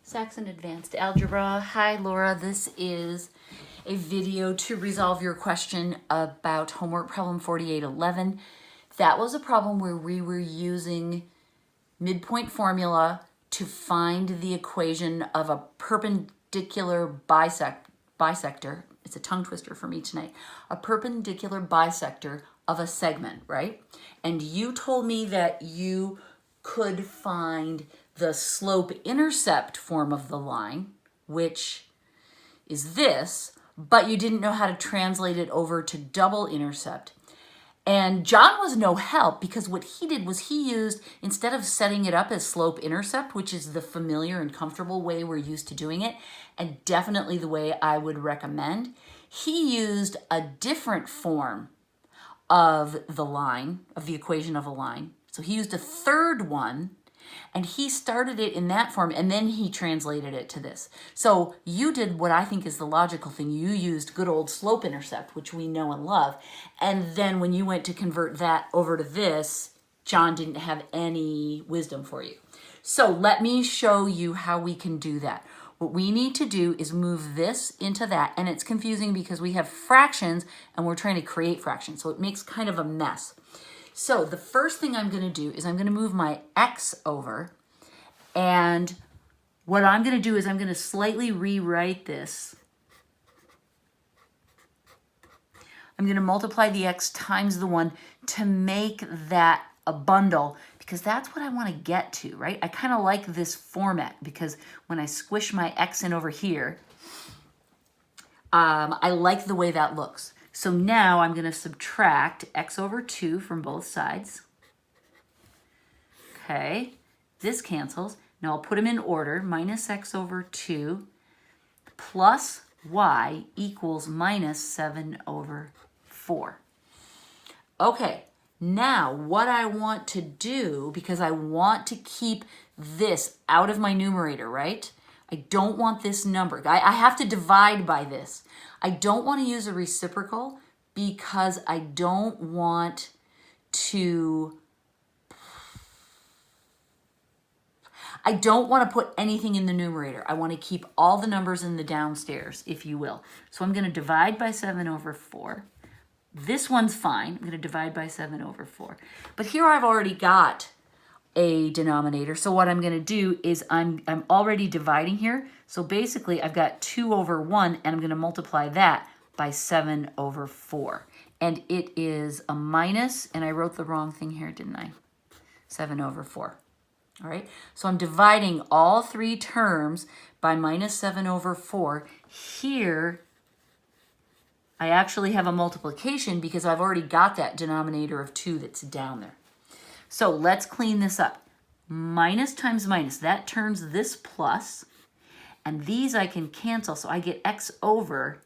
Saxon Advanced Algebra. Hi Laura, this is a video to resolve your question about homework problem 4811. That was a problem where we were using midpoint formula to find the equation of a perpendicular bisector. It's a tongue twister for me tonight. A perpendicular bisector of a segment, right? And you told me that you could find the slope-intercept form of the line, which is this, but you didn't know how to translate it over to double intercept. And John was no help because what he did was he used, instead of setting it up as slope-intercept, which is the familiar and comfortable way we're used to doing it, and definitely the way I would recommend, he used a different form of the line, of the equation of a line. So he used a third one, and he started it in that form, and then he translated it to this. So you did what I think is the logical thing. You used good old slope-intercept, which we know and love, and then when you went to convert that over to this, John didn't have any wisdom for you. So let me show you how we can do that. What we need to do is move this into that, and it's confusing because we have fractions and we're trying to create fractions, so it makes kind of a mess. So the first thing I'm going to do is I'm going to move my x over, and what I'm going to do is I'm going to slightly rewrite this. I'm going to multiply the x times the 1 to make that a bundle, because that's what I want to get to, right? I kind of like this format because when I squish my x in over here, I like the way that looks. So now I'm going to subtract x over 2 from both sides. Okay, this cancels. Now I'll put them in order. Minus x over 2 plus y equals minus 7 over 4. Okay, now what I want to do, because I want to keep this out of my numerator, right? I don't want this number. I have to divide by this. I don't want to use a reciprocal because I don't want to put anything in the numerator. I want to keep all the numbers in the downstairs, if you will. So I'm going to divide by 7 over 4. This one's fine. I'm going to divide by 7 over 4. But here I've already got a denominator. So what I'm going to do is I'm already dividing here. So basically I've got 2 over 1, and I'm going to multiply that by 7 over 4. And it is a minus, and I wrote the wrong thing here, didn't I? 7 over 4. All right, so I'm dividing all 3 terms by minus 7 over 4. Here, I actually have a multiplication because I've already got that denominator of 2 that's down there. So let's clean this up. Minus times minus, that turns this plus, and these I can cancel, so I get x over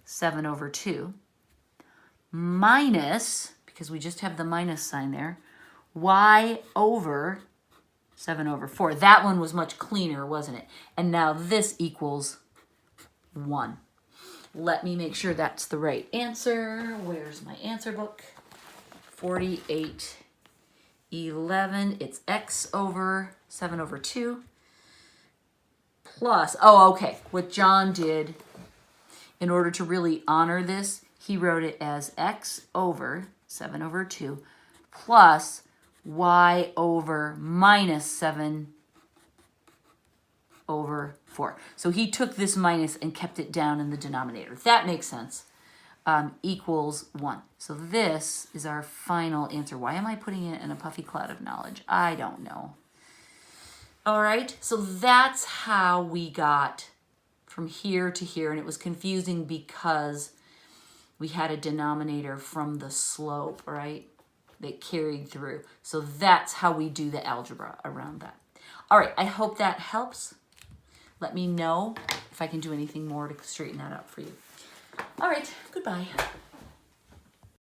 7 over 2 minus, because we just have the minus sign there, y over 7 over 4. That one was much cleaner, wasn't it? And now this equals 1. Let me make sure that's the right answer. Where's my answer book? 4811. It's x over 7 over 2 plus, oh, okay. What John did, in order to really honor this, he wrote it as x over 7 over 2 plus y over minus 7 over 4. So he took this minus and kept it down in the denominator. That makes sense. Equals 1. So this is our final answer. Why am I putting it in a puffy cloud of knowledge? I don't know. All right, so that's how we got from here to here, and it was confusing because we had a denominator from the slope, right, that carried through. So that's how we do the algebra around that. All right, I hope that helps. Let me know if I can do anything more to straighten that up for you. All right, goodbye.